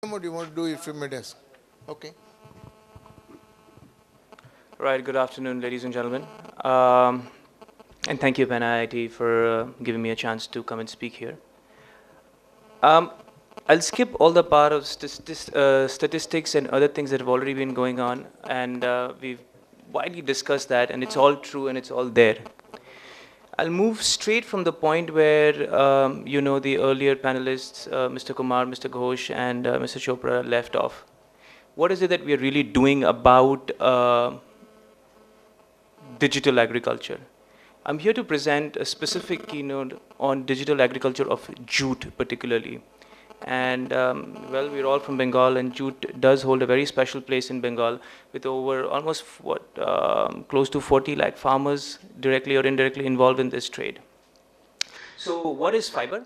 What do you want to do if you mid desk? Okay. Right, good afternoon, ladies and gentlemen. Um, and thank you, Penn IIT, for giving me a chance to come and speak here. Um, I'll skip all the part of statistics and other things that have already been going on, and we've widely discussed that, and it's all true and it's all there. I'll move straight from the point where, the earlier panelists, Mr. Kumar, Mr. Ghosh, and Mr. Chopra left off. What is it that we are really doing about digital agriculture? I'm here to present a specific keynote on digital agriculture of jute particularly. And we're all from Bengal, and jute does hold a very special place in Bengal with over almost close to 40 lakh farmers directly or indirectly involved in this trade. So what is fiber?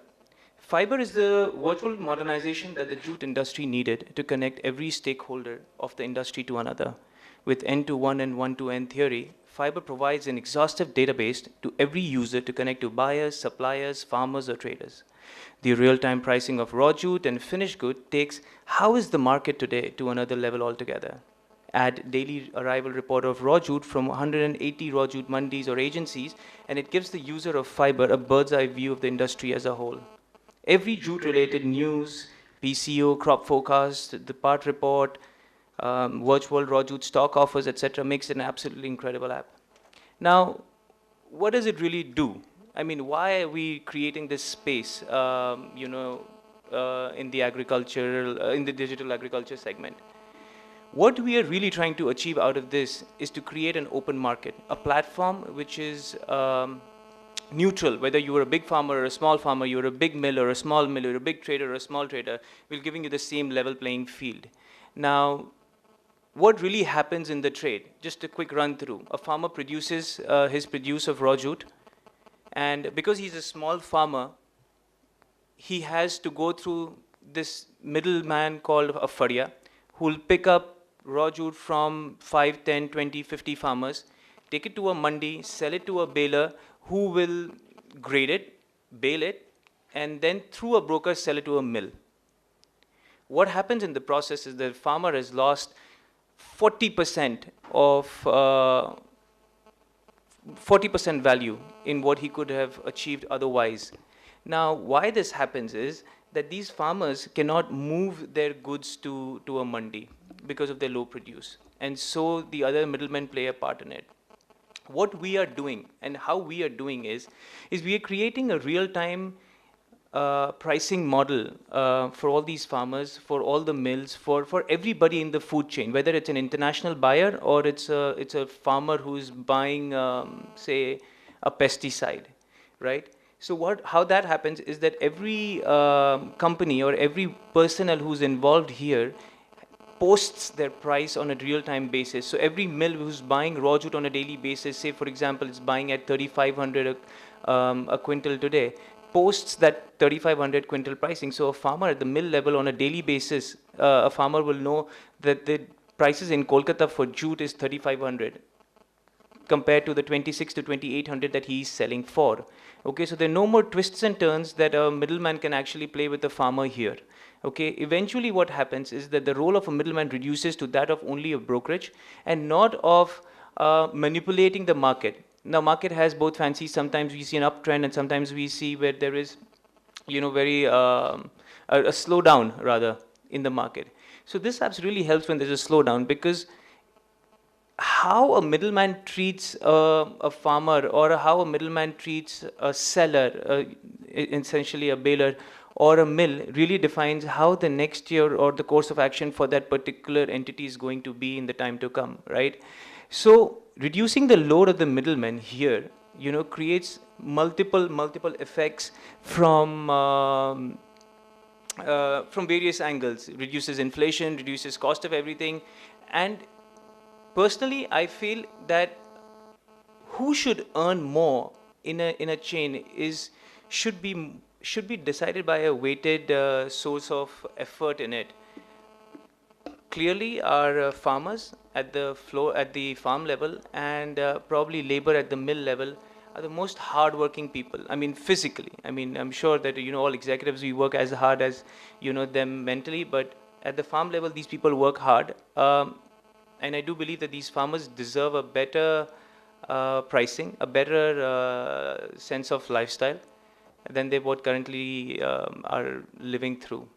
Fiber is the virtual modernization that the jute industry needed to connect every stakeholder of the industry to another. With N-to-1 and 1-to-N theory, fiber provides an exhaustive database to every user to connect to buyers, suppliers, farmers, or traders. The real-time pricing of raw jute and finished good takes how is the market today to another level altogether. Add daily arrival report of raw jute from 180 raw jute mandis or agencies, and it gives the user of fiber a bird's eye view of the industry as a whole. Every jute-related news, PCO, crop forecast, the part report, virtual raw jute stock offers, etc., makes it an absolutely incredible app. Now, what does it really do? I mean, why are we creating this space, in the in the digital agriculture segment? What we are really trying to achieve out of this is to create an open market, a platform which is neutral, whether you are a big farmer or a small farmer, you're a big mill or a small mill, you're a big trader or a small trader, we're giving you the same level playing field. Now, what really happens in the trade? Just a quick run through. A farmer produces his produce of raw jute, and because he's a small farmer, he has to go through this middleman called a faria, who will pick up raw jute from 5, 10, 20, 50 farmers, take it to a mandi, sell it to a baler, who will grade it, bale it, and then through a broker sell it to a mill. What happens in the process is the farmer has lost 40% of 40% value in what he could have achieved otherwise. Now, why this happens is that these farmers cannot move their goods to a mandi because of their low produce. And so the other middlemen play a part in it. What we are doing and how we are doing is we are creating a real-time pricing model for all these farmers, for all the mills, for everybody in the food chain, whether it's an international buyer or it's a farmer who's buying, say, a pesticide, right? So how that happens is that every company or every personnel who's involved here posts their price on a real-time basis. So every mill who's buying raw jute on a daily basis, say for example, it's buying at 3,500 a quintal today, posts that 3,500 quintal pricing. So a farmer at the mill level on a daily basis, a farmer will know that the prices in Kolkata for jute is 3,500 compared to the 26 to 2,800 that he's selling for. Okay, so there are no more twists and turns that a middleman can actually play with the farmer here. Okay, eventually what happens is that the role of a middleman reduces to that of only a brokerage and not of manipulating the market. Now, market has both fancies. Sometimes we see an uptrend and sometimes we see where there is, very a slowdown rather in the market. So this apps really helps when there's a slowdown, because how a middleman treats a farmer or how a middleman treats a seller, essentially a baler or a mill, really defines how the next year or the course of action for that particular entity is going to be in the time to come, right? So reducing the load of the middleman here, creates multiple effects from various angles. Reduces inflation, reduces cost of everything, and personally, I feel that who should earn more in a chain should be decided by a weighted source of effort in it. Clearly, our farmers at the farm level, and probably labor at the mill level are the most hardworking people. I mean, physically. I mean, I'm sure that all executives, we work as hard as them mentally, but At the farm level, these people work hard. And I do believe that these farmers deserve a better pricing, a better sense of lifestyle than they what currently are living through.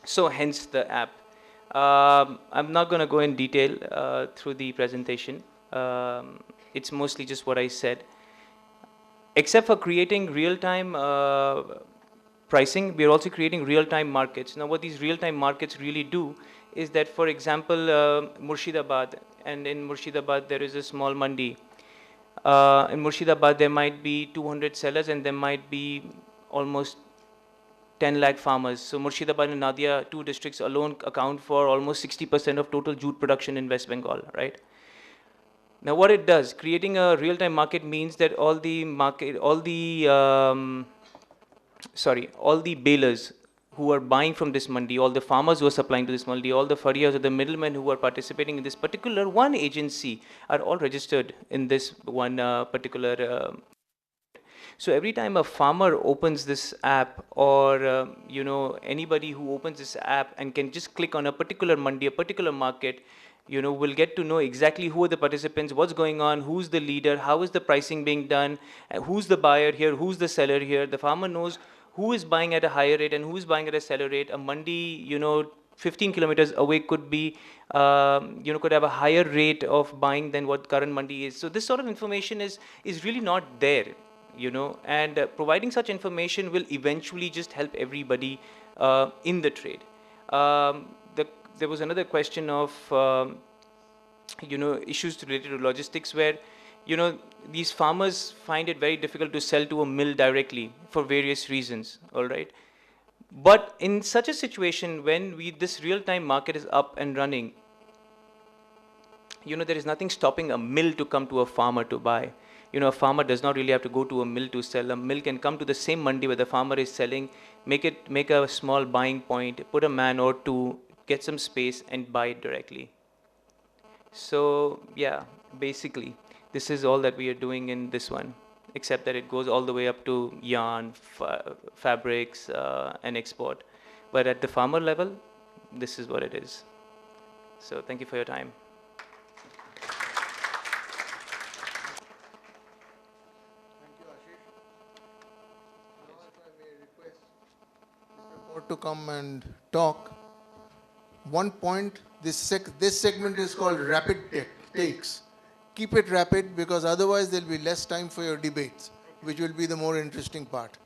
So hence the app. I'm not going to go in detail through the presentation. It's mostly just what I said. Except for creating real-time pricing, we are also creating real-time markets. Now, what these real-time markets really do is that, for example, Murshidabad, and in Murshidabad there is a small mandi. In Murshidabad there might be 200 sellers and there might be almost 10 lakh farmers. So Murshidabad and Nadia, two districts alone, account for almost 60% of total jute production in West Bengal, right? Now, what it does, creating a real-time market means that all the balers who are buying from this mandi, all the farmers who are supplying to this mandi, all the farriers or the middlemen who are participating in this particular one agency are all registered in this one particular. So every time a farmer opens this app, or anybody who opens this app and can just click on a particular mandi, a particular market, will get to know exactly who are the participants, what's going on, who's the leader, how is the pricing being done, who's the buyer here, who's the seller here. The farmer knows who is buying at a higher rate and who is buying at a seller rate. A mandi, 15 kilometers away could be, could have a higher rate of buying than what current mandi is. So this sort of information is really not there, and providing such information will eventually just help everybody in the trade. There was another question of, issues related to logistics where, these farmers find it very difficult to sell to a mill directly for various reasons, all right? But in such a situation, when this real-time market is up and running, there is nothing stopping a mill to come to a farmer to buy. A farmer does not really have to go to a mill to sell. A mill can come to the same mandi where the farmer is selling, make a small buying point, put a man or two, get some space and buy it directly. So yeah, basically, this is all that we are doing in this one, except that it goes all the way up to yarn, fabrics, and export. But at the farmer level, this is what it is. So thank you for your time. To come and talk. One point, this segment is called rapid takes. Keep it rapid because otherwise there'll be less time for your debates, which will be the more interesting part.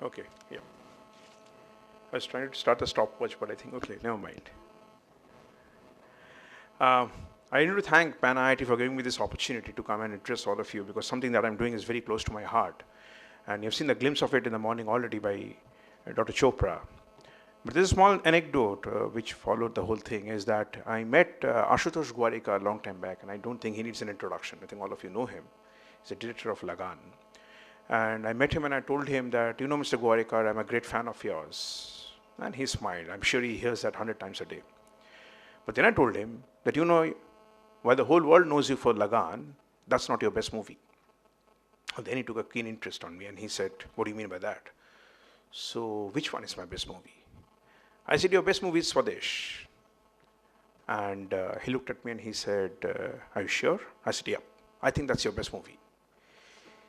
Okay, yeah. I was trying to start the stopwatch, but I think, okay, never mind. I need to thank Pan IIT for giving me this opportunity to come and address all of you, because something that I'm doing is very close to my heart. And you've seen the glimpse of it in the morning already by Dr. Chopra. But there's a small anecdote which followed the whole thing, is that I met Ashutosh Gwarikar a long time back, and I don't think he needs an introduction. I think all of you know him. He's the director of Lagan. And I met him and I told him that, Mr. Gwarikar, I'm a great fan of yours. And he smiled. I'm sure he hears that 100 times a day. But then I told him that, while the whole world knows you for Lagan, that's not your best movie. And then he took a keen interest on me and he said, what do you mean by that? So which one is my best movie? I said, your best movie is Swadesh. And he looked at me and he said, are you sure? I said, yeah, I think that's your best movie.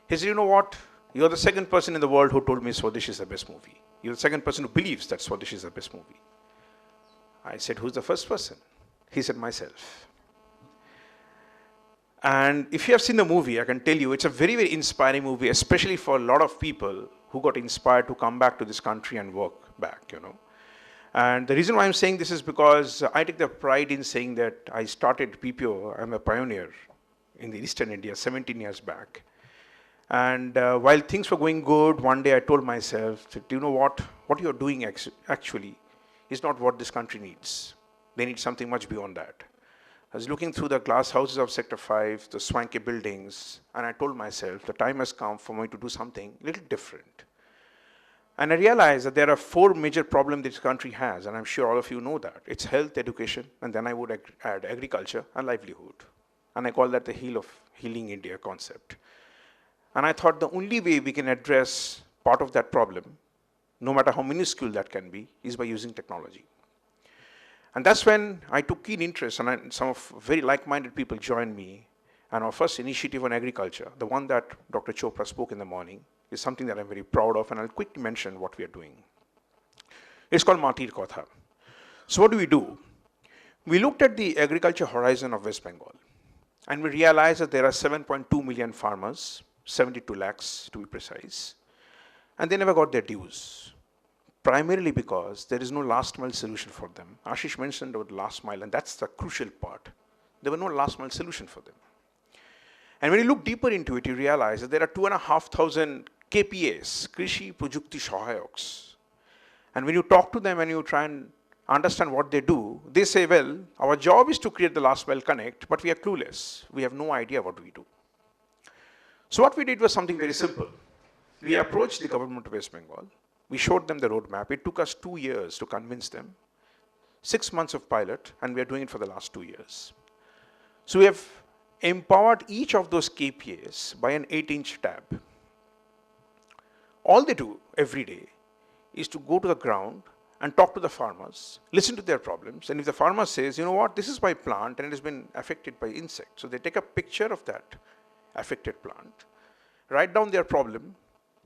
He said, you know what? You're the second person in the world who told me Swadesh is the best movie. You're the second person who believes that Swadesh is the best movie. I said, who's the first person? He said, myself. And if you have seen the movie, I can tell you it's a very, very inspiring movie, especially for a lot of people who got inspired to come back to this country and work back, And the reason why I'm saying this is because I take the pride in saying that I started PPO, I'm a pioneer in the Eastern India 17 years back. And while things were going good, one day I told myself, that, what you're doing actually is not what this country needs. They need something much beyond that. I was looking through the glass houses of Sector 5, the swanky buildings, and I told myself the time has come for me to do something a little different. And I realized that there are 4 major problems this country has, and I'm sure all of you know that. It's health, education, and then I would add agriculture and livelihood. And I call that the Heal of Healing India concept. And I thought the only way we can address part of that problem, no matter how minuscule that can be, is by using technology. And that's when I took keen interest, and some of very like-minded people joined me. And our first initiative on agriculture, the one that Dr. Chopra spoke in the morning, is something that I'm very proud of, and I'll quickly mention what we are doing. It's called Matir Kotha. So what do? We looked at the agriculture horizon of West Bengal, and we realized that there are 7.2 million farmers, 72 lakhs to be precise, and they never got their dues, primarily because there is no last mile solution for them. Ashish mentioned about last mile, and that's the crucial part. There were no last mile solution for them. And when you look deeper into it, you realize that there are 2,500 KPAs, Krishi Prajukti Sahayoks. And when you talk to them and you try and understand what they do, they say, well, our job is to create the last mile connect, but we are clueless. We have no idea what we do. So what we did was something very simple. We approached the government of West Bengal. We showed them the roadmap. It took us 2 years to convince them. 6 months of pilot, and we are doing it for the last 2 years. So we have empowered each of those KPAs by an 8-inch tab. All they do every day is to go to the ground and talk to the farmers, listen to their problems, and if the farmer says, you know what, this is my plant and it has been affected by insects, so they take a picture of that affected plant, write down their problem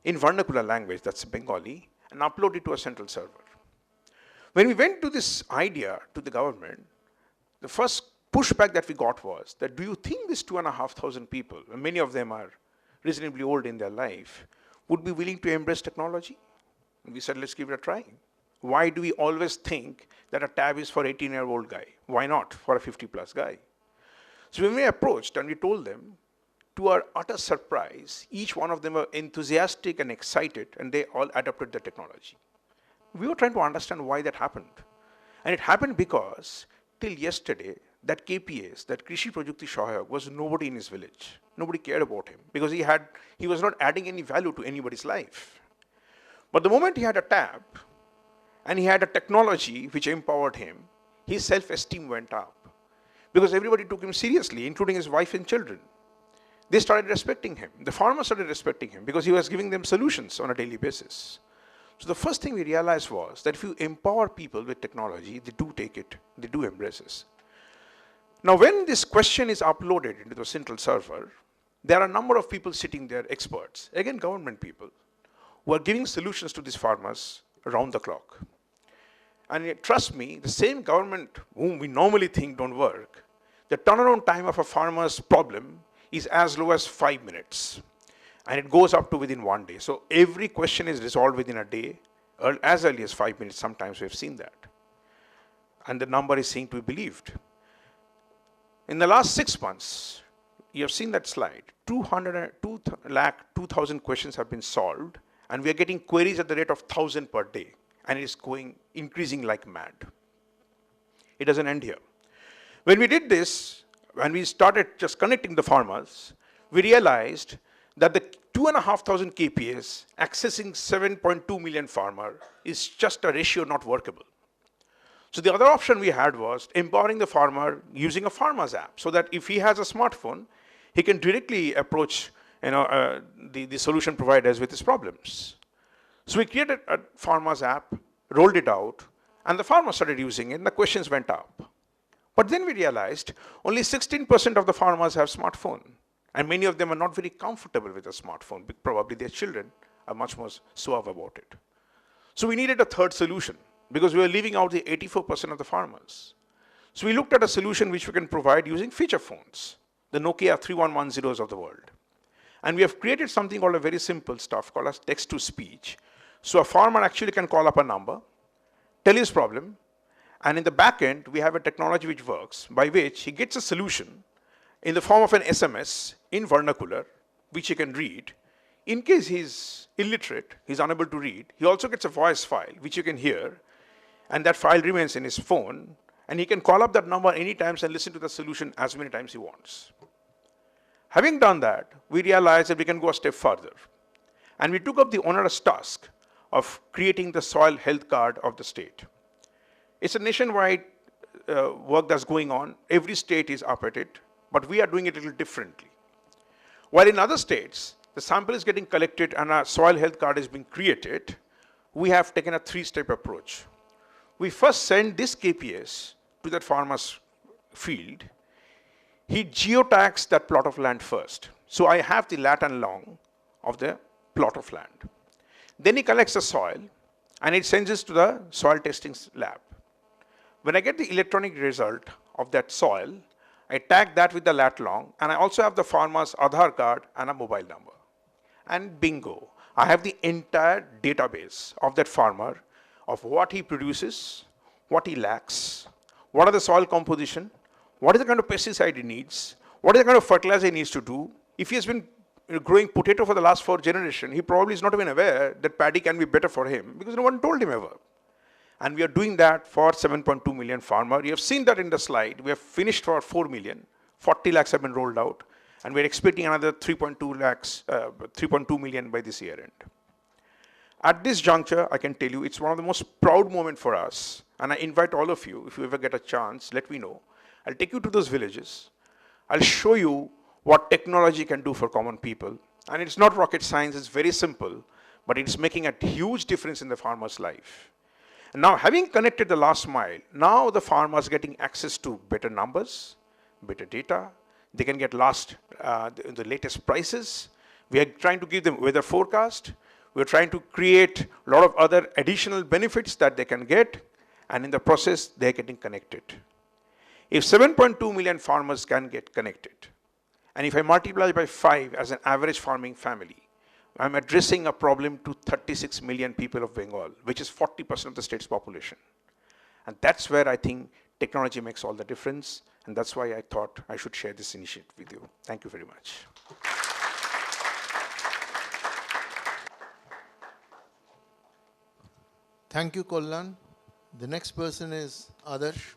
in vernacular language, that's Bengali, and upload it to a central server. When we went to this idea to the government, the first pushback that we got was that, do you think these 2,500 people, and many of them are reasonably old in their life, would be willing to embrace technology? And we said, let's give it a try. Why do we always think that a tab is for 18-year-old guy? Why not for a 50-plus guy? So when we approached and we told them, to our utter surprise, each one of them were enthusiastic and excited, and they all adopted the technology. We were trying to understand why that happened. And it happened because, till yesterday, that KPAs, that Krishi Prajukti Sahayak, was nobody in his village. Nobody cared about him because he was not adding any value to anybody's life. But the moment he had a tab and he had a technology which empowered him, his self-esteem went up because everybody took him seriously, including his wife and children. They started respecting him. The farmers started respecting him because he was giving them solutions on a daily basis. So the first thing we realized was that if you empower people with technology, they do take it, they do embrace this. Now, when this question is uploaded into the central server, there are a number of people sitting there, experts, again government people, who are giving solutions to these farmers around the clock. And trust me, the same government whom we normally think don't work, the turnaround time of a farmer's problem is as low as 5 minutes. And it goes up to within 1 day. So every question is resolved within a day, or as early as 5 minutes. Sometimes we have seen that. And the number is seen to be believed. In the last 6 months, you have seen that slide, 2,000 questions have been solved, and we are getting queries at the rate of 1,000 per day, and it is increasing like mad. It doesn't end here. When we did this, when we started just connecting the farmers, we realized that the 2,500 KPAs accessing 7.2 million farmer is just a ratio not workable. So the other option we had was empowering the farmer using a farmer's app, so that if he has a smartphone, he can directly approach the solution providers with his problems. So we created a farmer's app, rolled it out, and the farmer started using it, and the questions went up. But then we realized only 16% of the farmers have smartphone, and many of them are not very comfortable with a smartphone. Probably their children are much more suave about it. So we needed a third solution, because we were leaving out the 84% of the farmers. So we looked at a solution which we can provide using feature phones, the Nokia 3110s of the world. And we have created something called a very simple stuff called as text-to-speech. So a farmer actually can call up a number, tell his problem, and in the back end, we have a technology which works, by which he gets a solution in the form of an SMS in vernacular, which he can read. In case he's illiterate, he's unable to read, he also gets a voice file, which you can hear, and that file remains in his phone, and he can call up that number any time and listen to the solution as many times he wants. Having done that, we realized that we can go a step further. And we took up the onerous task of creating the soil health card of the state. It's a nationwide work that's going on. Every state is up at it. but we are doing it a little differently. While in other states, the sample is getting collected and a soil health card is being created, we have taken a three-step approach. We first send this KPS to that farmer's field. He geotags that plot of land first. So I have the lat and long of the plot of land. Then he collects the soil and it sends it to the soil testing lab. When I get the electronic result of that soil, I tag that with the lat long, and I also have the farmer's Aadhaar card and a mobile number. And bingo, I have the entire database of that farmer of what he produces, what he lacks, what are the soil composition, what is the kind of pesticide he needs, what is the kind of fertilizer he needs to do. If he has been growing potato for the last 4 generations, he probably is not even aware that paddy can be better for him because no one told him ever. And we are doing that for 7.2 million farmer. You have seen that in the slide. We have finished for 4 million. 40 lakhs have been rolled out. And we're expecting another 3.2 million by this year end. At this juncture, I can tell you, it's one of the most proud moments for us. And I invite all of you, if you ever get a chance, let me know. I'll take you to those villages. I'll show you what technology can do for common people. And it's not rocket science, it's very simple, but it's making a huge difference in the farmer's life. And now, having connected the last mile, now the farmer is getting access to better numbers, better data. They can get the latest prices. We are trying to give them weather forecast. We're trying to create a lot of other additional benefits that they can get. And in the process, they're getting connected. If 7.2 million farmers can get connected, and if I multiply by 5 as an average farming family, I'm addressing a problem to 36 million people of Bengal, which is 40% of the state's population. And that's where I think technology makes all the difference. And that's why I thought I should share this initiative with you. Thank you very much. Thank you, Kollan. The next person is Adarsh.